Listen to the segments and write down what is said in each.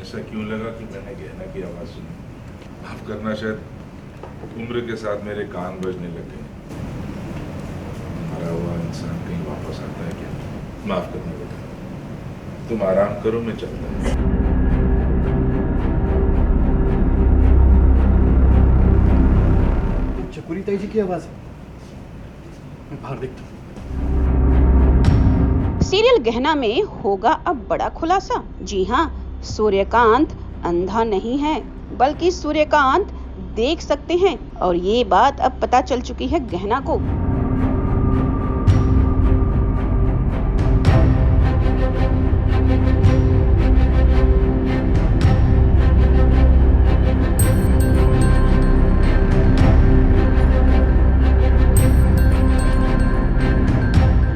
ऐसा क्यों लगा कि मैंने गहना की आवाज़ सुनी? माफ़ करना, शायद उम्र के साथ मेरे कान बजने लग गए। मरा हुआ इंसान कहीं वापस आता है क्या? माफ़ करना बेटा, तुम आराम करो, मैं चलता हूँ। चकोरी ताई जी की आवाज़ है। मैं बाहर देखता हूँ। सीरियल गहना में होगा अब बड़ा खुलासा। जी हाँ, सूर्यकांत अंधा नहीं है, बल्कि सूर्यकांत देख सकते हैं और ये बात अब पता चल चुकी है गहना को।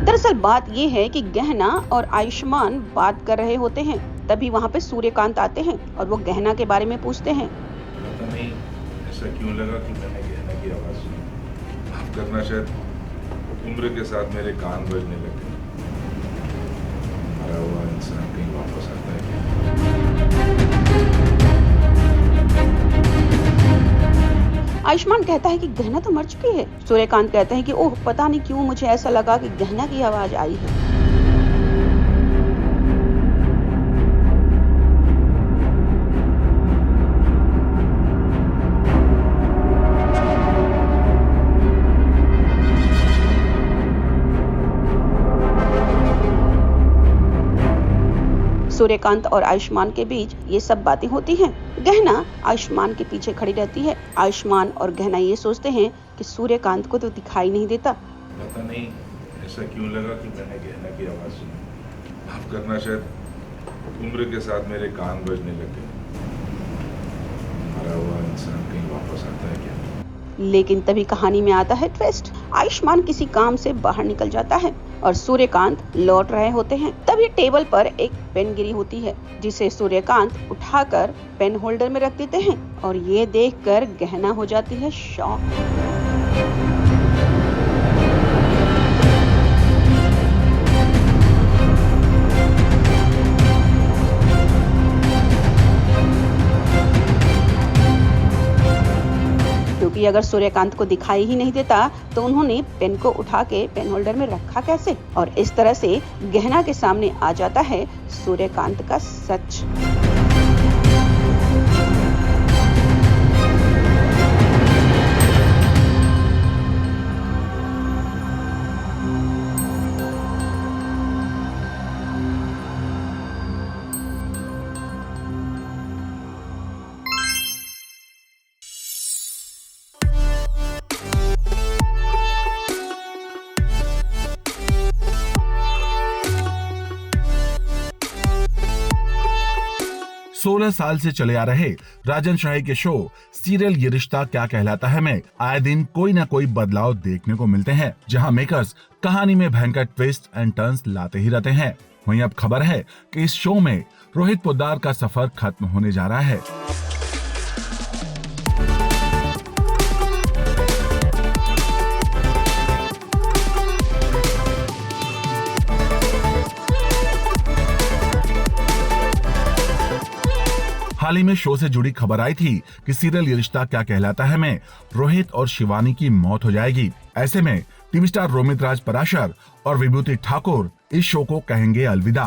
दरअसल बात ये है कि गहना और आयुष्मान बात कर रहे होते हैं, तभी वहाँ पे सूर्यकांत आते हैं और वो गहना के बारे में पूछते हैं। पता नहीं ऐसा क्यों लगा कि मैंने गहना की आवाज़ सुनी। माफ़ करना, शायद उम्र के साथ मेरे कान बजने लग गए। मरा हुआ इंसान कहीं वापस आता है क्या? आयुष्मान कहता है कि गहना तो मर चुकी है। सूर्यकांत कहते हैं कि ओह, पता नहीं क्यों मुझे ऐसा लगा कि गहना की आवाज आई है। सूर्यकांत और आयुष्मान के बीच ये सब बातें होती हैं। गहना आयुष्मान के पीछे खड़ी रहती है। आयुष्मान और गहना ये सोचते हैं कि सूर्यकांत को तो दिखाई नहीं देता। पता नहीं ऐसा क्यों लगा कि मैंने गहना की आवाज़ सुनी। माफ़ करना, शायद उम्र के साथ मेरे कान बजने लग गए। मरा हुआ इंसान कहीं वापस आता है क्या? लेकिन तभी कहानी में आता है ट्विस्ट। आयुष्मान किसी काम से बाहर निकल जाता है और सूर्यकांत लौट रहे होते हैं। तभी टेबल पर एक पेन गिरी होती है, जिसे सूर्यकांत उठाकर पेन होल्डर में रख देते हैं और ये देखकर गहना हो जाती है शॉक। क्योंकि अगर सूर्यकांत को दिखाई ही नहीं देता तो उन्होंने पेन को उठा के पेन होल्डर में रखा कैसे? और इस तरह से गहना के सामने आ जाता है सूर्यकांत का सच। सोलह साल से चले आ रहे राजन शाही के शो सीरियल ये रिश्ता क्या कहलाता है में आए दिन कोई न कोई बदलाव देखने को मिलते हैं, जहां मेकर्स कहानी में भयंकर ट्विस्ट एंड टर्न्स लाते ही रहते हैं। वहीं अब खबर है कि इस शो में रोहित पोद्दार का सफर खत्म होने जा रहा है। हाल ही में शो से जुड़ी खबर आई थी कि सीरियल ये रिश्ता क्या कहलाता है में रोहित और शिवानी की मौत हो जाएगी। ऐसे में टीवी स्टार रोमित राज पराशर और विभूति ठाकुर इस शो को कहेंगे अलविदा।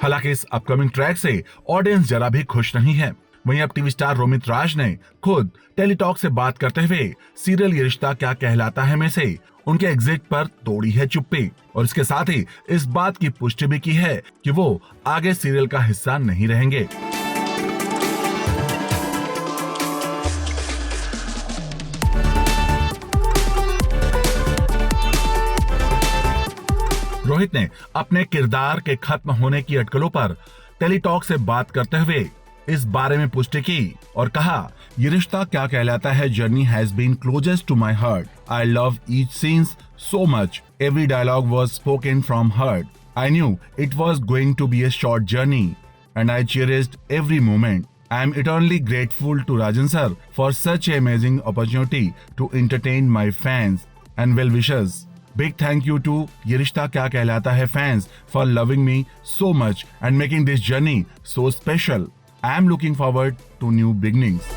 हालांकि इस अपकमिंग ट्रैक से ऑडियंस जरा भी खुश नहीं है। वहीं अब टीवी स्टार रोमित राज ने खुद टेलीटॉक से बात करते हुए सीरियल ये रिश्ता क्या कहलाता है में से उनके एग्जिट पर तोड़ी है चुप्पी और इसके साथ ही इस बात की पुष्टि भी की है कि वो आगे सीरियल का हिस्सा नहीं रहेंगे। रोहित ने अपने किरदार के खत्म होने की अटकलों पर टेलीटॉक से बात करते हुए इस बारे में पुष्टि की और कहा, ये रिश्ता क्या कहलाता है journey has been closest to my heart. I love each scenes so much. Every dialogue was spoken from heart. I knew it was going to be a short journey and I cherished every moment. I am eternally grateful to Rajan sir for such an amazing opportunity to entertain my fans and well-wishers. Big thank you to ये रिश्ता क्या कहलाता है fans for loving me so much and making this journey so special. I am looking forward to new beginnings.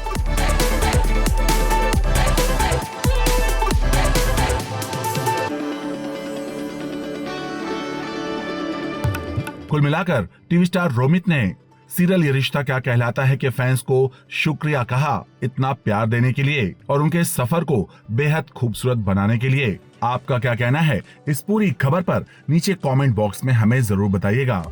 कुल मिलाकर TV star Romit ने serial ये रिश्ता क्या कहलाता है के फैंस को शुक्रिया कहा इतना प्यार देने के लिए और उनके सफर को बेहद खूबसूरत बनाने के लिए। आपका क्या कहना है इस पूरी खबर पर नीचे कमेंट बॉक्स में हमें जरूर बताइएगा।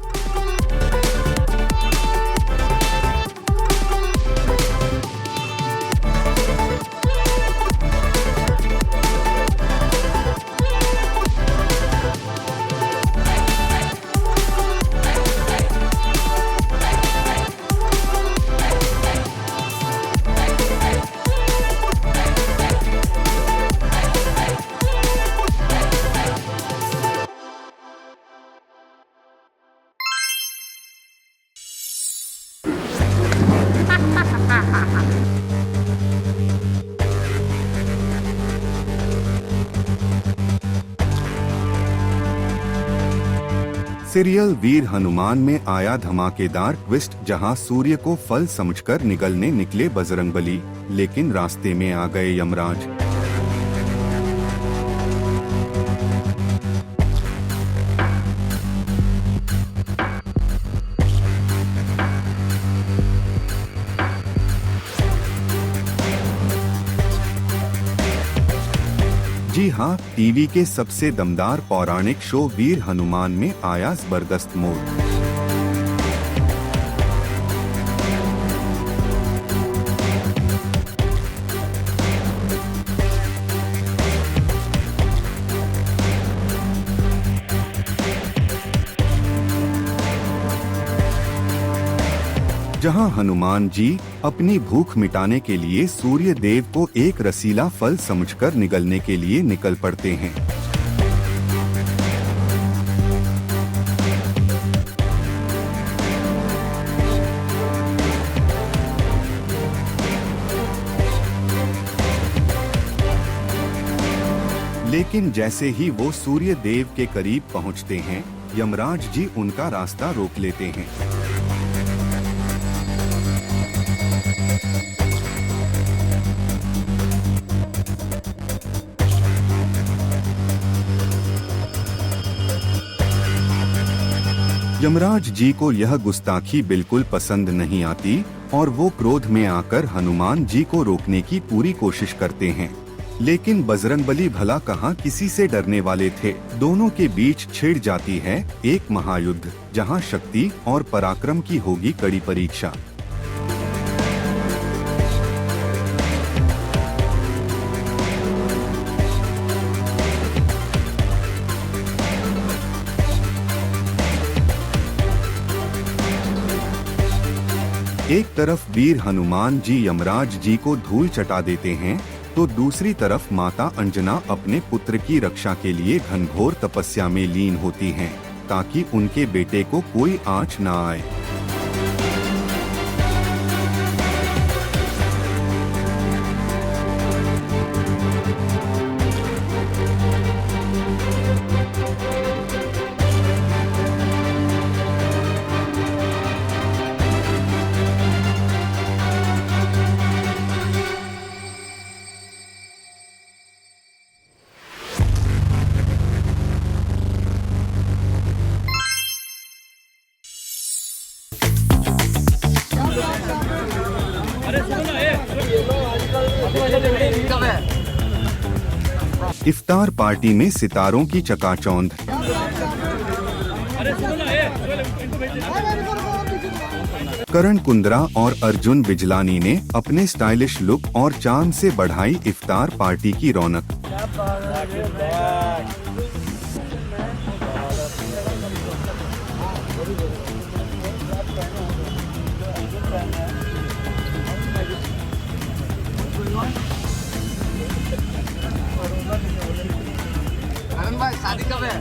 सीरियल वीर हनुमान में आया धमाकेदार ट्विस्ट, जहां सूर्य को फल समझकर निगलने निकले बजरंगबली, लेकिन रास्ते में आ गए यमराज। जी हाँ, टीवी के सबसे दमदार पौराणिक शो वीर हनुमान में आया जबरदस्त मोड़। जहां हनुमान जी अपनी भूख मिटाने के लिए सूर्य देव को एक रसीला फल समझकर निगलने के लिए निकल पड़ते हैं। लेकिन जैसे ही वो सूर्य देव के करीब पहुंचते हैं, यमराज जी उनका रास्ता रोक लेते हैं। यमराज जी को यह गुस्ताखी बिल्कुल पसंद नहीं आती और वो क्रोध में आकर हनुमान जी को रोकने की पूरी कोशिश करते हैं। लेकिन बजरंगबली भला कहाँ किसी से डरने वाले थे। दोनों के बीच छिड़ जाती है एक महायुद्ध, जहां शक्ति और पराक्रम की होगी कड़ी परीक्षा। एक तरफ वीर हनुमान जी यमराज जी को धूल चटा देते हैं, तो दूसरी तरफ माता अंजना अपने पुत्र की रक्षा के लिए घनघोर तपस्या में लीन होती हैं, ताकि उनके बेटे को कोई आंच न आए। इफ्तार पार्टी में सितारों की चकाचौंध। करण कुंद्रा और अर्जुन बिजलानी ने अपने स्टाइलिश लुक और चार्म से बढ़ाई इफ्तार पार्टी की रौनक। भाई शादी कब है?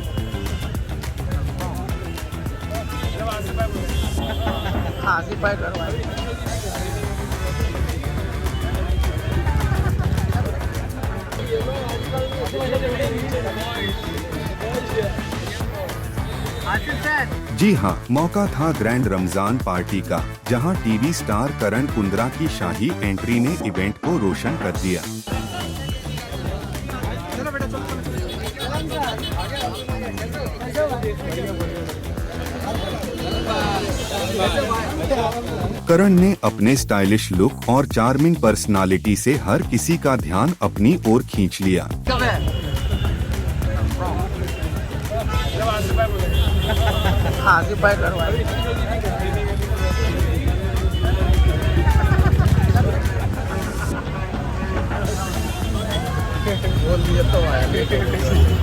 हाँ, जी हाँ, मौका था ग्रैंड रमजान पार्टी का, जहां टीवी स्टार करण कुंद्रा की शाही एंट्री ने इवेंट को रोशन कर दिया। करण ने अपने स्टाइलिश लुक और चार्मिंग पर्सनालिटी से हर किसी का ध्यान अपनी ओर खींच लिया।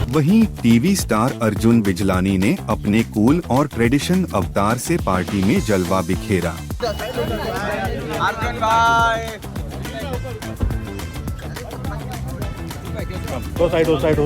वहीं टीवी स्टार अर्जुन बिजलानी ने अपने कूल और ट्रेडिशन अवतार से पार्टी में जलवा बिखेरा। दो साइड हो।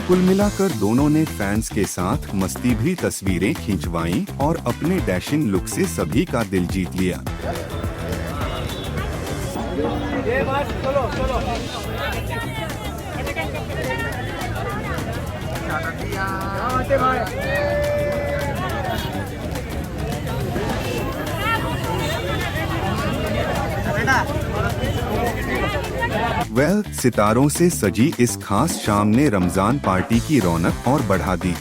कुल मिलाकर दोनों ने फैंस के साथ मस्ती भरी तस्वीरें खिंचवाईं और अपने डैशिंग लुक से सभी का दिल जीत लिया। सितारों से सजी इस खास शाम ने रमजान पार्टी की रौनक और बढ़ा दी।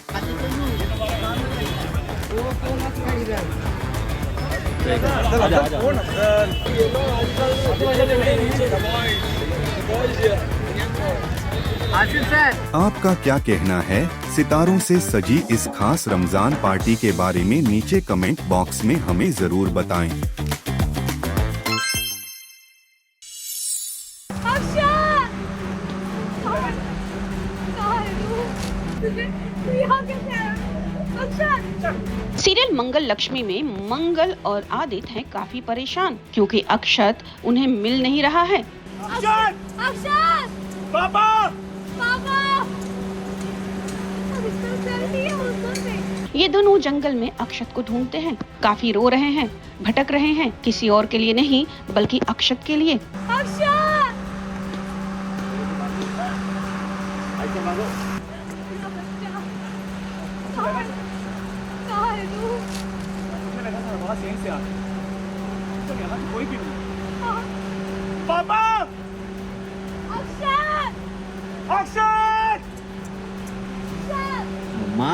आपका क्या कहना है सितारों से सजी इस खास रमजान पार्टी के बारे में नीचे कमेंट बॉक्स में हमें जरूर बताएं। सीरियल मंगल लक्ष्मी में मंगल और आदित्य हैं काफी परेशान क्योंकि अक्षत उन्हें मिल नहीं रहा है। पापा! ये दोनों जंगल में अक्षत को ढूंढते हैं, काफी रो रहे हैं, भटक रहे हैं, किसी और के लिए नहीं बल्कि अक्षत के लिए। पापा! अक्षत! मम्मा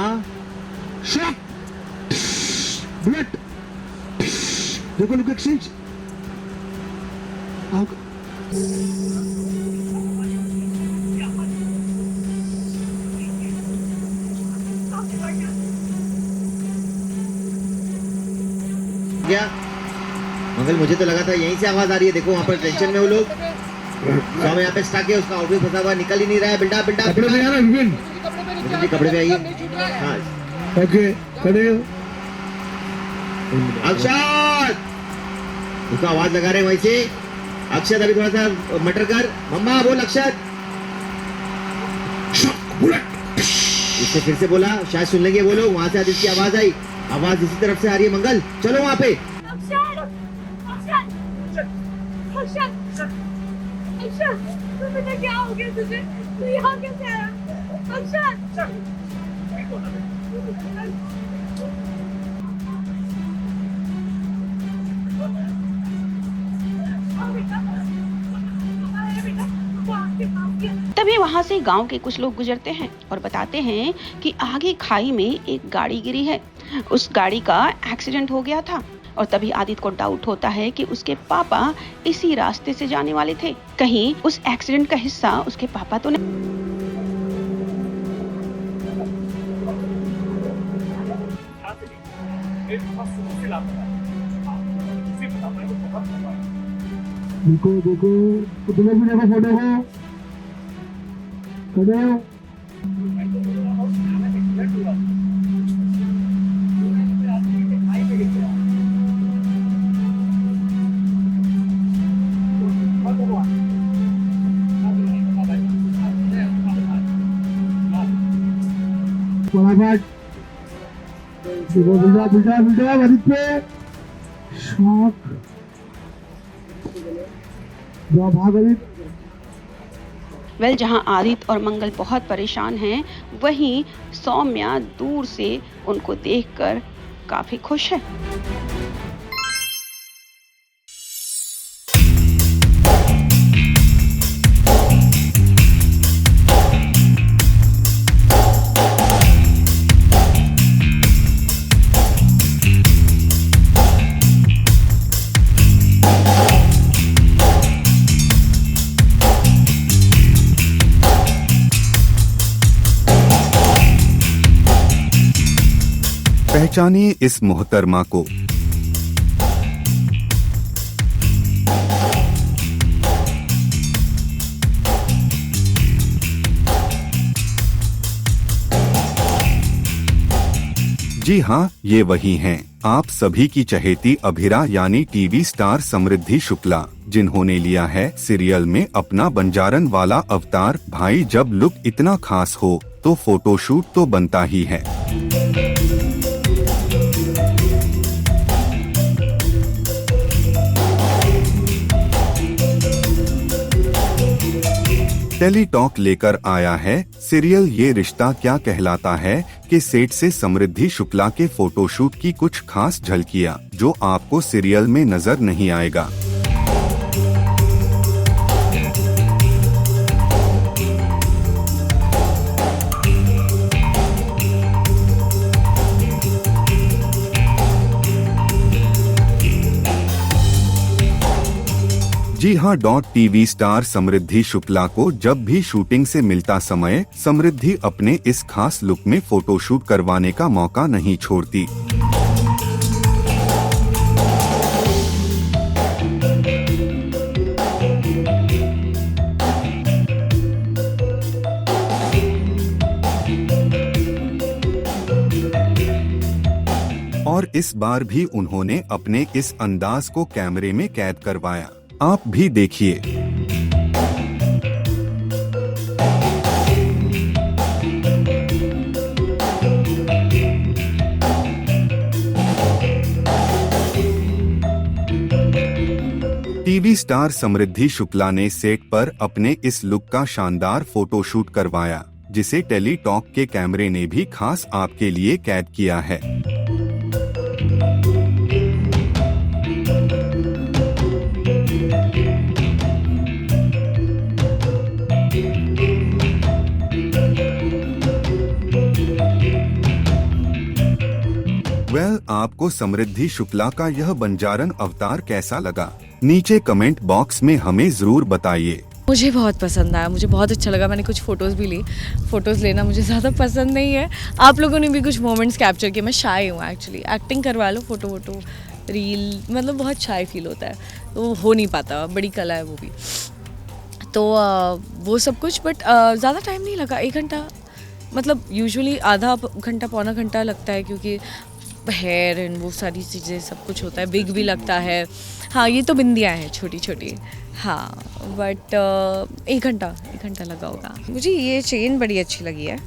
बुलेट देखो लुक एक्सचेंज क्या मंगल, मुझे तो लगा था यहीं से आवाज आ रही है। देखो वहाँ पर टेंशन में वो लोग। स्वामी यहाँ पे स्टक है, उसका आउटफिट फंसा हुआ निकल ही नहीं रहा है। बिल्डा कपड़े में आना विपिन जी, कपड़े में आइए। हाँ ओके खड़े हो। अक्षत, उसका आवाज लगा रहे वहीं से। अक्षत अभी थोड़ा सा मटर कर। मम्मा बोल अक्षत। इससे फिर से बोला, शायद सुन लेंगे वो लोग। वहाँ से आदित्य की आवाज आई, आवाज इसी तरफ से आ रही है। मंगल चलो वहाँ पे। क्या हो गया तुझे? तू यहाँ कैसे आया? तभी वहाँ से गांव के कुछ लोग गुजरते हैं और बताते हैं कि आगे खाई में एक गाड़ी गिरी है। उस गाड़ी का एक्सीडेंट हो गया था और तभी आदित्य को डाउट होता है कि उसके पापा इसी रास्ते से जाने वाले थे। कहीं उस एक्सीडेंट का हिस्सा उसके पापा तो नहीं। देखो देखो तुम्हें भी देखो फोटो है खड़े हो। फटाफट देखो बिल्डअप आदित्य पे शॉक जाओ भाग आदित्य। वेल जहां आदित्य और मंगल बहुत परेशान हैं, वहीं सौम्या दूर से उनको देखकर काफी खुश है। पहचानिए इस मोहतरमा को। जी हाँ, ये वही हैं, आप सभी की चहेती अभिरा यानी टीवी स्टार समृद्धि शुक्ला, जिन्होंने लिया है सीरियल में अपना बंजारन वाला अवतार। भाई जब लुक इतना खास हो तो फोटोशूट तो बनता ही है। टेली टॉक लेकर आया है सीरियल ये रिश्ता क्या कहलाता है कि सेट से समृद्धि शुक्ला के फोटोशूट की कुछ खास झलकियां जो आपको सीरियल में नजर नहीं आएगा। जी हाँ, टीवी स्टार समृद्धि शुक्ला को जब भी शूटिंग से मिलता समय समृद्धि अपने इस खास लुक में फोटोशूट करवाने का मौका नहीं छोड़ती। और इस बार भी उन्होंने अपने इस अंदाज को कैमरे में कैद करवाया। आप भी देखिए। टीवी स्टार समृद्धि शुक्ला ने सेट पर अपने इस लुक का शानदार फोटोशूट करवाया, जिसे टेली टॉक के कैमरे ने भी खास आपके लिए कैद किया है। आपको समृद्धि शुक्ला का यह बंजारन अवतार कैसा लगा? नीचे कमेंट बॉक्स में हमें जरूर बताइए। मुझे बहुत पसंद आया, मुझे बहुत अच्छा लगा। मैंने कुछ फ़ोटोज़ भी ली। फ़ोटोज़ लेना मुझे ज़्यादा पसंद नहीं है। आप लोगों ने भी कुछ मोमेंट्स कैप्चर किए। मैं शाय हूँ एक्चुअली। एक्टिंग करवा लो, फ़ोटो रील, मतलब बहुत शाय फील होता है, तो हो नहीं पाता। बड़ी कला है वो भी। तो वो सब कुछ, बट ज़्यादा टाइम नहीं लगा। 1 घंटा, मतलब यूजुअली आधा घंटा पौना घंटा लगता है, क्योंकि हेयर एंड वो सारी चीज़ें सब कुछ होता है। विग भी लगता है। हाँ, ये तो बिंदियाँ हैं छोटी छोटी। हाँ, बट 1 घंटा लगा होगा। मुझे ये चेन बड़ी अच्छी लगी है।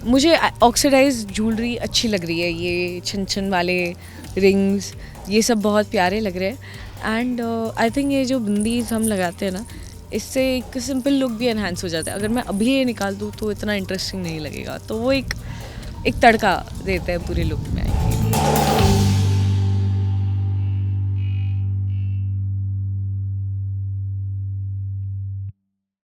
मुझे ऑक्सीडाइज ज्वेलरी अच्छी लग रही है। ये छन वाले रिंग्स, ये सब बहुत प्यारे लग रहे हैं। एंड आई थिंक ये जो बिंदी हम लगाते हैं ना, इससे एक सिंपल लुक भी एनहांस हो जाता है। अगर मैं अभी ये निकाल दूँ तो इतना इंटरेस्टिंग नहीं लगेगा, तो वो एक तड़का देता है पूरे लुक में।